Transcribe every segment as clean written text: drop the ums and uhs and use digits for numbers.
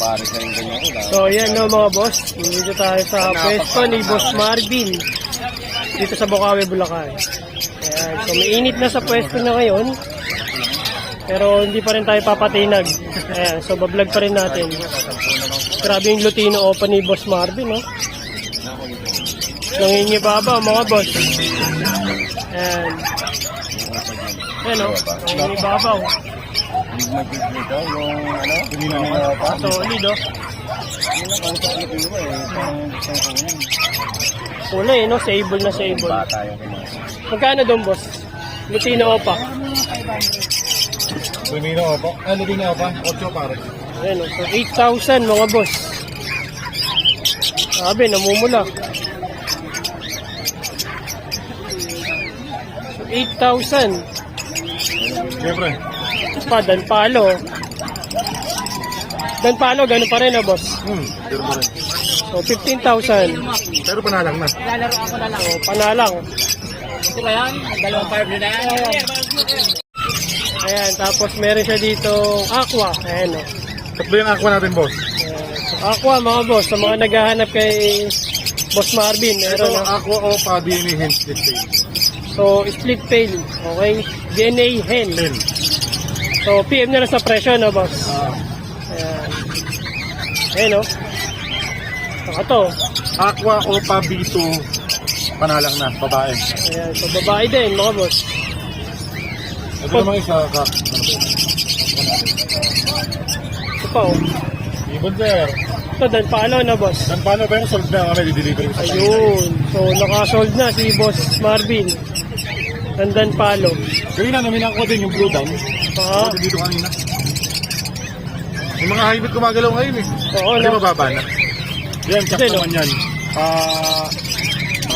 pare sa yung ganyan ko. So yan no mga boss, dito tayo sa pwesto ni Boss Marvin dito sa Bocaue, Bulacan. Ayan, so mainit na sa pwesto na ngayon, pero hindi pa rin tayo papatinag. Ayan, so bablog pa rin natin. Grabe yung Lutino Opa ni Boss Marvin, no? Nangingibabaw mga boss. Ayan. Ayan, no? Nangingibabaw. Yung mag-dito, yung ano, pinina pa. Solid, no? Yung nakausap na pinino Kulay, no? Sable na sable. Bata yung pinino. Magkano doon, boss? Lutino Opa. Lutino Opa? Lutino Opa? 8 pare. Ayan, so 8,000 mga boss. Sabi, namumula. So 8,000. Siyempre. Pa, Danpalo. Danpalo, ganun pa rin, boss. Pero pa rin. So 15,000. Pero panalang na. Lalaro ako na lang. So, panalang. Ito ba yan? Dalawang five na yan. Ayan, tapos meron siya dito aqua. Ayan, no? Tatlo yung aqua natin, boss. So, aqua, mga boss. Sa mga naghahanap kay Boss Marvin. Ito, Meron, no? aqua Opa DNA hen split tail. So, split tail. Okay? DNA hen. So, PM na lang sa presyo, no, boss? Ayan. Ayan, no? Saka to. Aqua Opa B2 panalang na, babae. Ayan. So, babae din, mga boss. Ito naman isa ka. Ito pa, oh. Ibon sir. Ito, Danpalo na, boss. Dan paano pero sold na kami di-delivery sa kanila. Ayun. So, nakasold na si Boss Marvin. Ng Danpalo. Gawin na namin ako din yung blue down. Ah, Ito dito kanina. Yung mga hybrid gumagalaw ngayon eh. oo, Hindi no? mababa na. Yan, check Hindi, no? naman yan.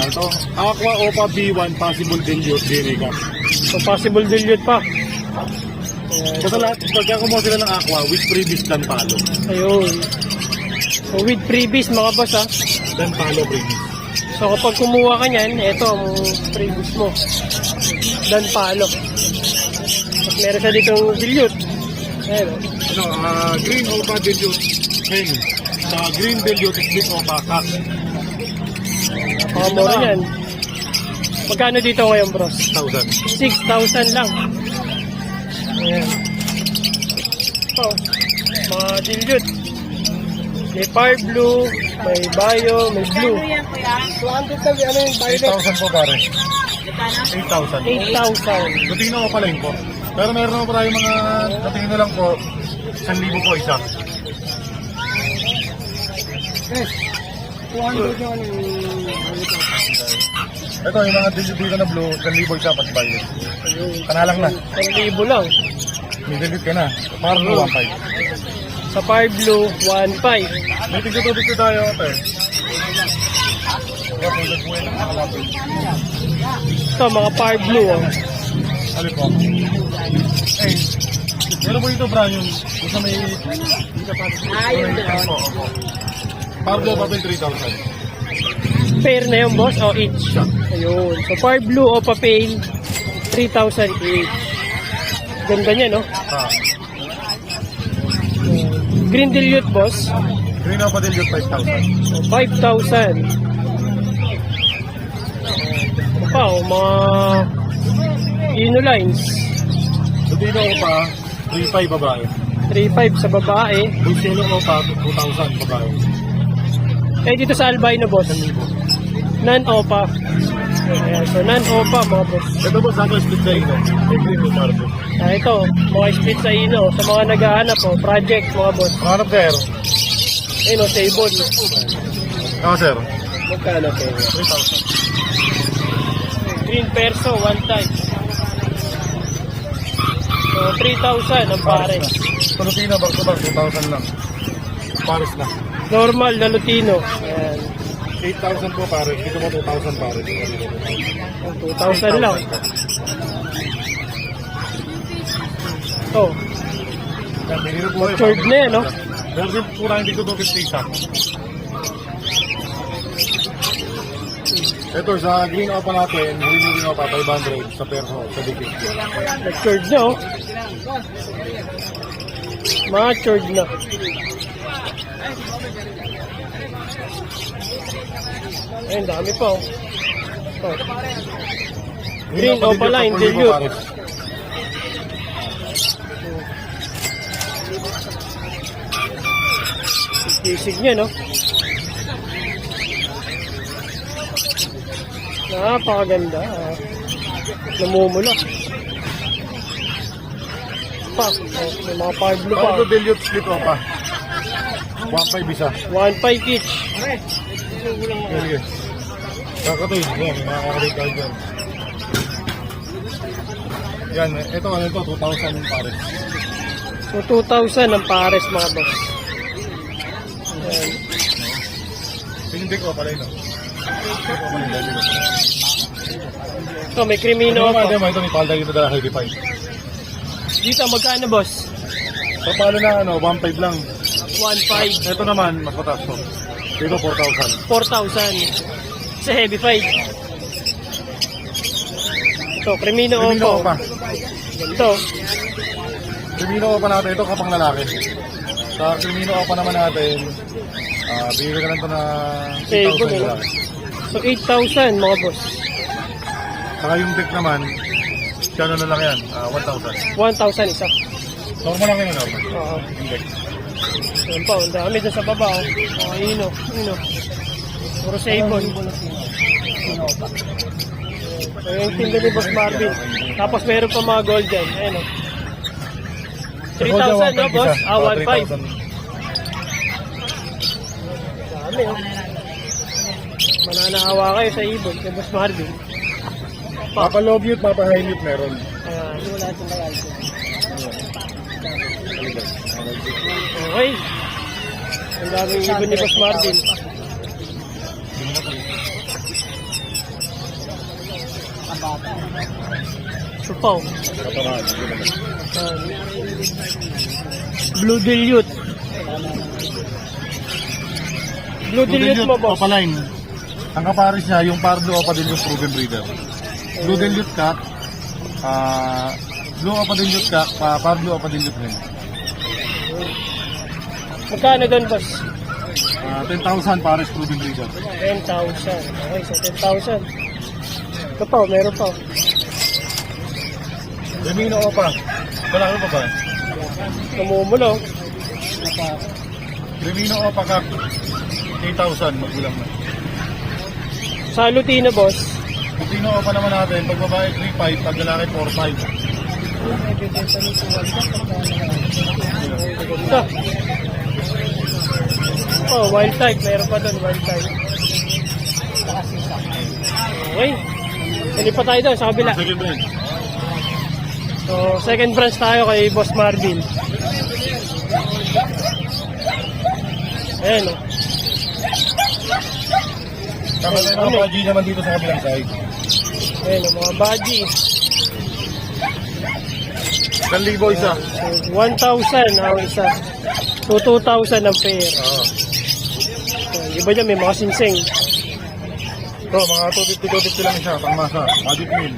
Ano to? Aqua Opa B1 possible dilute DNA ka. So, possible dilute pa. Ayan. Basta lahat, pagka kumuha sila ng Aqua with previous Dan Palo. Ayun. So, with freebies, mga boss, ha? Dan Palo previous. So, kapag kumuha ka niyan, ito ang freebies mo. Danpalo. At meron siya ditong dilute. Ayan, oh. Ano, green Opa dilute hen. Sa green dilute split Opa kak. Napakamura niyan. Magkano dito ngayon, bros? 1,000. 6,000 lang. Ayan. Ito, mga dilute. May fire blue, may bio, may blue. Ano yan, kuya? 200 kami, ano yung violet? 8,000 po pare. Magkano? 8,000. 8,000. Lutino ko pala yun po. Pero meron naman po tayo mga Lutino lang po. 1,000 po isa. Yes. 200 yung ano yung Ito yung mga dito na blue. 1,000 isa pati violet. ayun. Kanalang na. 1,000 lang. May delete ka na. Para blue 1,500. Sa fire blue, 1,500. May tigto tayo ito eh. Ito, mga fire blue. Oh. Ano po? Eh, meron po dito bra yung isa may dito pa. Yun doon. Opo. Para blue pa 3,000. Pair na yung boss o each? Ayun. So, fire blue o papel, 3,000 each. Ganda niya, no? Green dilute, boss. Green pa din yung 5,000. So, 5,000. Ano pa, oh, mga Inolines. Lutino ko pa 3,500 babae. 3,500 sa babae. Lutino ko pa 2,000 babae. Eh, dito sa albino, boss. 1,000. Non-opa. Ayan, so non-opa, mga boss. Ito po sa akin split sa ino. May green yung marble. Ito, mga split sa ino. Sa mga naghahanap, oh, project, mga boss. Ano sir? Ayun, oh, sable. Ano sir? Magkano po? 3,000. Green perso, one time. So, 3,000 ang pares. Ito Lutino back to back 2,000 lang. Pares na. Normal na Lutino. Ayan. 8,000 po pares. Dito mo 2,000 pares. 2,000 lang. Ito. Matured na yan, no? Meron din po tayong dito 250 isa. Ito sa green opa natin, green opa 500 sa perso, sa dikit. Matured na, oh. Matured na. Ayun, dami pa, oh. Oh. Green Opaline Dilute. Sisig niya, no? Napakaganda. Namumula. Pa, oh, may mga parblo pa. Pardo Dilute split opa. 1.5 isa. 1.5 each. Sige. Kakatoy. Yan, makakalit tayo dyan. Yan, ito ano ito, 2,000 pares. So, 2,000 ang pares, mga boss. Ayan. Pinindi ko pala yun. Ito, may Crimino Ito pa. naman, ito may palda dito dala heavy pipe. Dito, magkano, boss? So, paano na, 1.5 lang. 1.5. Ito naman, mas mataas to. Dito, 4,000. 4,000. Sa heavy 5. Ito, Crimino Crimino Opo. pa. Ganito. Crimino pa natin, ito kapang lalaki. Sa Crimino pa naman natin, bigyan ka lang ito na Okay, 8,000 good, lalaki. So, 8,000, mga boss. Saka yung deck naman, kano na lang yan, 1,000. 1,000 isa. Normal lang yun, normal. Oo. Yung deck. Ayan pa, ang dami dyan sa baba. Oh. Ino. Puro sabon. So, yung tinda ni Boss Marvin. Tapos meron pa mga gold dyan. Ayan o. 3,000 no, boss? 1,500. Dami o. Mananahawa kayo sa ibon kay Boss Marvin. Papa low mute, papa high mute meron. Ayan. Okay. Ang daming ibon ni Boss Marvin. Supaw. Katamad. Blue Dilute. Blue Dilute mo, boss. Opaline. Ang kaparis niya, yung Pardo Opa Dilute proven breeder. Blue Dilute Cat, Blue Opa Dilute Cat, Pardo Opa Dilute rin. Magkano doon, boss? 10,000 pares proven breeder. 10,000. Okay, so 10,000. Ito pa, meron pa. Remino Opa. Wala ka pa ba? Namumulo. Remino Opa Cat, 8,000 magulang na. Sa Lutino, boss. Remino Opa naman natin, pag babae 3,500, pag lalaki 4,500. Ito. Oh, wild type. Meron pa doon, wild type. Okay. Hindi pa tayo doon sa kabila. Second range. So, second branch tayo kay Boss Marvin. Ayan o. Kama tayo mga baji naman dito sa kabilang side. Ayan o, mga baji. 1,000 isa. So, 1,000 ang isa. So, 2,000 ang pair. Oo. So, iba dyan, may mga sinsing. Ito, mga 250 lang isa, pangmasa. Magic meal.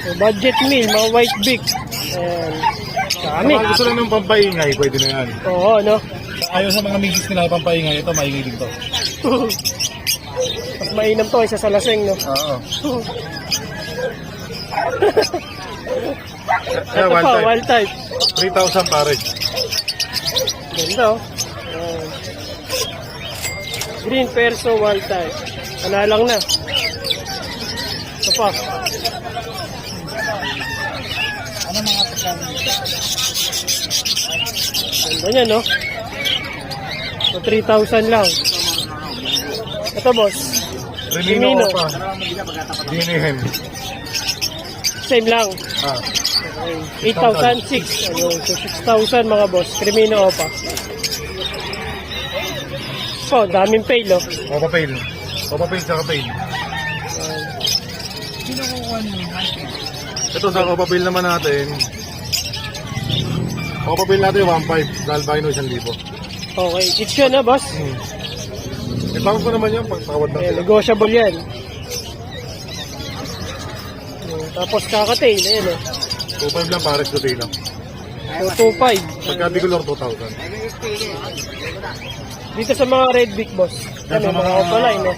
So, budget meal, mga white beak. Ayan. Dami. Kung gusto lang ng pampaingay, pwede na yan. Oo, no? Ayaw sa mga misis nila pampaingay, ito maingay din to. Mas mainam to kaysa sa laseng, no? Oo. Ito wild pa, type. wild type. 3,000 pares. Ganda, oh. Ayan. Green perso, wild type. Panalang na. Ito pa. Ganda niya, no? So, 3,000 lang. Ito, boss. Remino pa. Dinihem. Same lang. Ah. 8,006. Ano, so 6,000 mga boss. Crimino Opa. So, daming pail, oh. Opa pail. Opa pail sa pail. Ito sa Opa pail naman natin. Opa pail natin 1,500. Sa albino 1,000. Okay, each yun, boss. Itawag ko naman yan pag tawad Eh, natin. negotiable yan. Tapos kakatail, ayun, oh. 2,500 lang pares ko tayo lang. So, 2.5. Pagka bicolor, 2,000. Dito sa mga red beak, boss. Yan Ano, sa mga opaline, no?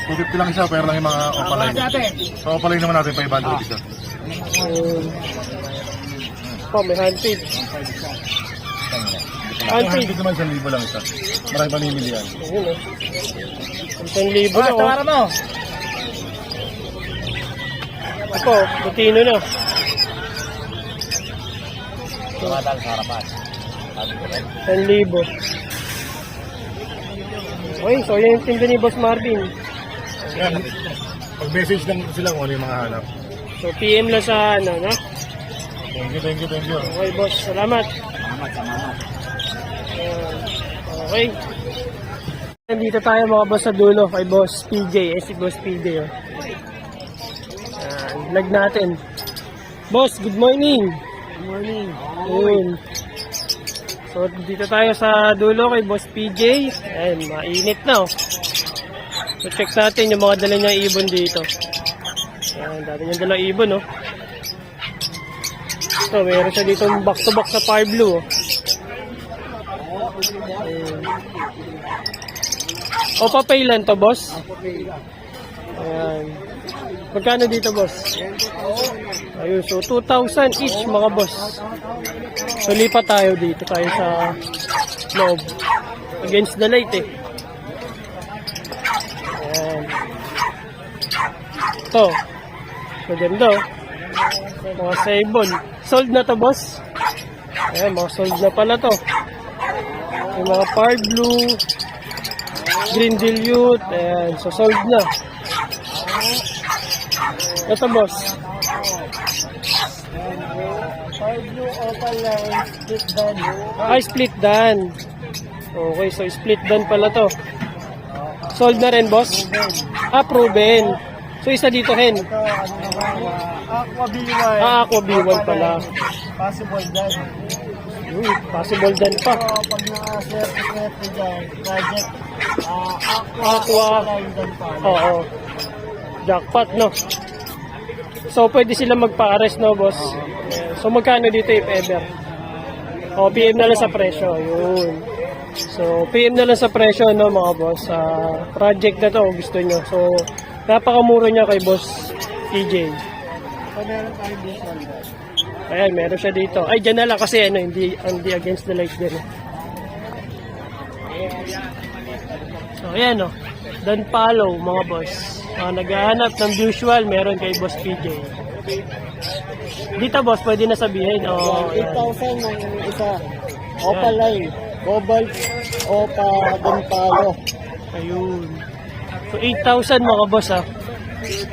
250 lang isa, pero lang yung mga opaline. Sa opaline naman natin, 500 isa. May handpid. Handpid. Dito naman 1,000 lang isa. Marami pamimili yan. Ayun, oh. 1,000 na, oh. Tawaran mo. Ako, butino na. Tumatal sa harapan. 1,000. Okay, so yan yung tinda ni Boss Marvin. Yan. Pag-message lang sila kung ano yung mga hanap. So, PM lang sa ano, no? Thank you, thank you, thank you. Okay, boss. Salamat. Okay. Nandito tayo mga boss sa dulo kay Boss PJ. Si Boss PJ, oh. Vlog natin. Boss, good morning. Good morning. Ayun. So, dito tayo sa dulo kay Boss PJ. Ayan, mainit na, oh. So, check natin yung mga dala niya ibon dito. Ayan, dati yung dala ibon, oh. Ito, meron siya dito back-to-back sa Fire Blue, oh. Ayan. Opa pay lang to, boss? Ayan. Magkano dito, boss? Ayun, so 2,000 each, mga boss. So, lipat tayo dito tayo sa loob. Against the light, eh. Ayan. Ito. Maganda, oh. Mga sabon. Sold na to, boss. Ayan, mga sold na pala to. Yung mga Fire Blue, Green Dilute. Ayan, so sold na. Ito, boss. Fire Blue Opal line, split dan. Ay, split dan. Okay, so split dan pala to. Sold na rin, boss? Ah, proven. So, isa dito, hen. Aqua B1. Ah, Aqua B1 pala. Possible dyan. Possible dan pa. Pag na-swerte dyan, project, Aqua. line dyan pa. Oo. Jackpot, no? So, pwede sila magpa-arrest, no, boss? Yeah. So, magkano dito if ever? O, PM na lang sa presyo. Yun. So, PM na lang sa presyo, no, mga boss. Sa project na to, gusto nyo. So, napakamura niya kay Boss PJ. So, meron tayong visual dyan. Ayan, meron siya dito. Ay, dyan na lang kasi ano, hindi against the light din. So, ayan, no. Dan follow, mga boss. Naghahanap ng visual, meron kay Boss PJ. Dito, boss, pwede na sabihin. Oh, 8,000 ng isa. Opa line. Cobalt. Opa Donpalo. ayun. So, 8,000 mga boss, ha.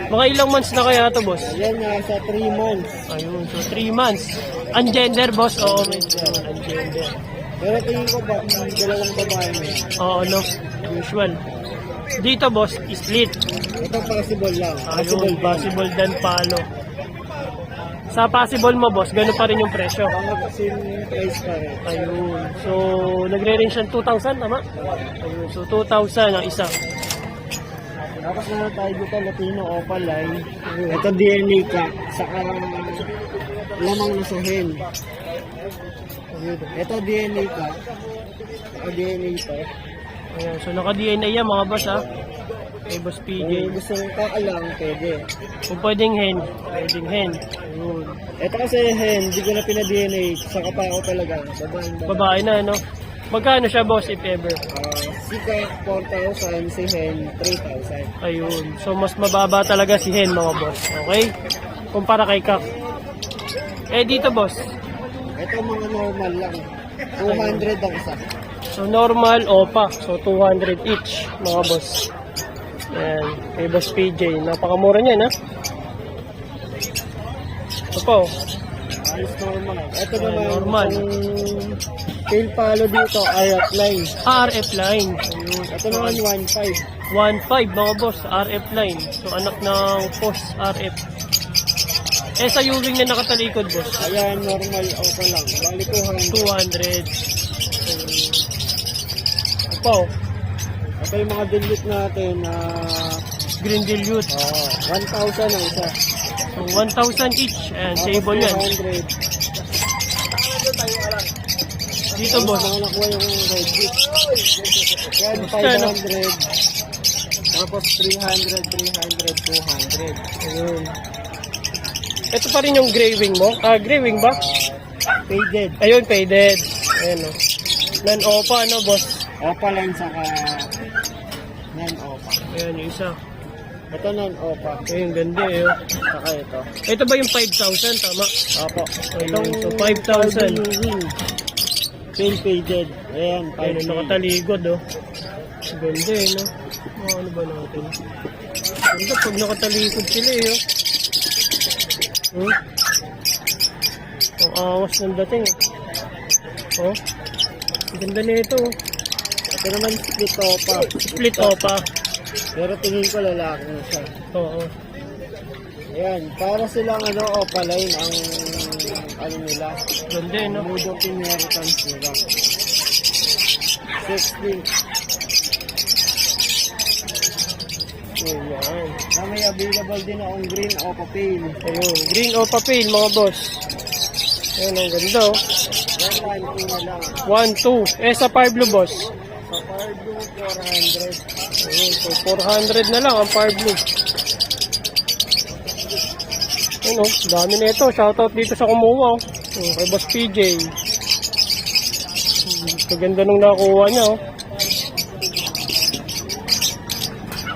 Mga ilang months na kaya to, boss? Yan nga sa 3 months. Ayun, so 3 months. Ungender, boss? Oo, may ungender. Pero tingin ko ba, dalawang babae mo. Oo, no? Usual. Dito, boss, split. Ito possible lang. Ayun, possible dan palo. Sa possible mo, boss, gano'n pa rin yung presyo. Same price pa rin. Ayun. So, nagre-range yan 2,000, tama? Ayun, so 2,000 ang isa. Tapos na tayo dito, Latino Opal line. Ito DNA ka. Saka lamang nasuhin. Ito DNA ka. Saka DNA pa. Ayun, so naka-DNA yan, mga boss, ha? Kay Boss Kung PJ. gusto mong kakalang, pwede. Kung pwedeng hen, pwedeng hen. Ayun. Ito kasi hen, hindi ko na pina-DNA. Saka pa ako talaga. Babae na, no? Magkano siya, boss, if ever? Sika 4,000, si hen 3,000. Ayun. So, mas mababa talaga si hen, mga boss. Okay? Kumpara kay Kak. Eh, dito, boss. Ito mga normal lang. 200 ang isa. So, normal, opa. So, 200 each, mga boss. Ayan. Kay Boss PJ. Napakamura niyan, ha? Ito po. Ayos normal. Ito Ayan, naman, normal. yung tail palo dito, RF line. RF line. Ayun. Ito naman 1.5. 1.5, mga boss. RF line. So, anak ng post RF. Eh, sa U-ring na nakatalikod, boss. Ayan, normal ako lang. Bali 200. 200. Ito po. Ito yung mga dilute natin na Green Dilute. 1,000 ang isa. So, 1,000 each. Ayan, Tapos table yan. 200. Dito, boss. Saka nakuha yung red bit. Yan, Basta, 500. Tapos 300, 200. Ayun. Ito pa rin yung gray wing mo. Gray wing ba? Faded. Ayun, faded. Ayun, no. Non-opa, no, boss? Opa lang saka non-opa. Ayun, yung isa. Ito non-opa. Ayun, ganda eh. Oh. Saka ito. Ito ba yung 5,000? Tama. Opo. Ayun, so 5,000. Pale faded. Ayan, Ayun, 5K. nakataligod, oh. Ganda eh, no? Ano ba natin? Ganda pag nakatalikod sila eh, oh. Ang angas ng dating, eh. Oh. Ang ganda nito, oh. Ito naman split opa. Split opa. Pero tingin ko lalaki na siya. Oo. Ayan, para silang opa line ang nila. Ganda eh, no? Mood of inheritance nila. 60. Ayan. Na may available din akong green opa pale. Ayun. Green opa pale, mga boss. Ayun, ang ganda, oh. Yan, 1 na lang. 1, 2. Eh, sa Power Blue, boss. Sa Power Blue, 400. Ayun, so 400 na lang ang Power Blue. Ayun, oh. Dami na ito. Shoutout dito sa kumuha, oh. Kay Boss PJ. Kaganda nung nakuha niya, oh.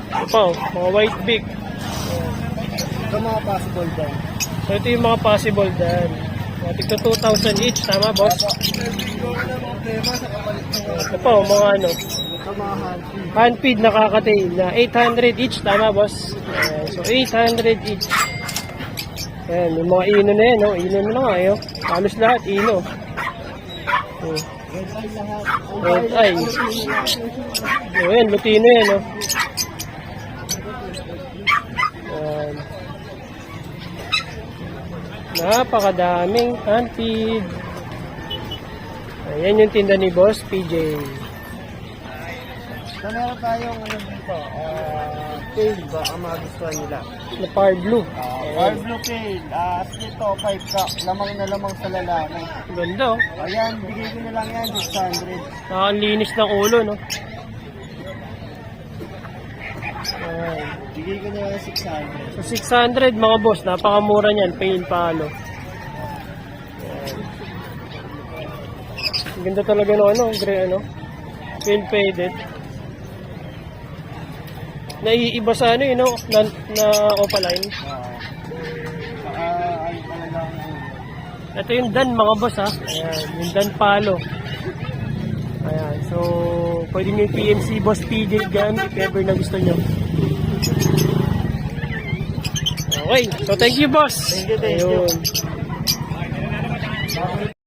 Ito pa, oh. Mga white beak. Ito mga possible din. So, ito yung mga possible dyan. Tigto 2,000 each, tama, boss? Ito pa, oh, mga ano. Ito mga handful. Handfeed nakakatail na 800 each, tama, boss? Ayan, so, 800 each. Ayan, yung mga ino na yan, no? Ino na nga, eh, oh. Halos lahat, ino. Oh. Red eye lahat. Red eye. So, ayan, Lutino yan, no? Ayan. Napakadaming handfeed. Ayan yung tinda ni Boss PJ. So, meron tayong dito, pale, baka magustuhan nila. Na Power Blue. Power Blue pale, split to 5 ka, lamang na lamang sa lalaki. Ganda, oh. Ayan, bigay ko na lang yan, 600. Nakakalinis ng ulo, no? Ayan. Bigay ko na lang 600. So 600 mga boss, napakamura niyan, pain palo. Ayan. Ang ganda talaga no, ano, gray ano. Pain faded. Naiiba sa ano yun, no? Na opaline. Saka, ano pala lang, Ito yung Dan mga boss ha. Ayan, yung Dan palo. Ayan, so pwede nyo yung PMC Boss PJ dyan if ever na gusto nyo. Okay, so thank you boss. Thank you, thank you. Ayun.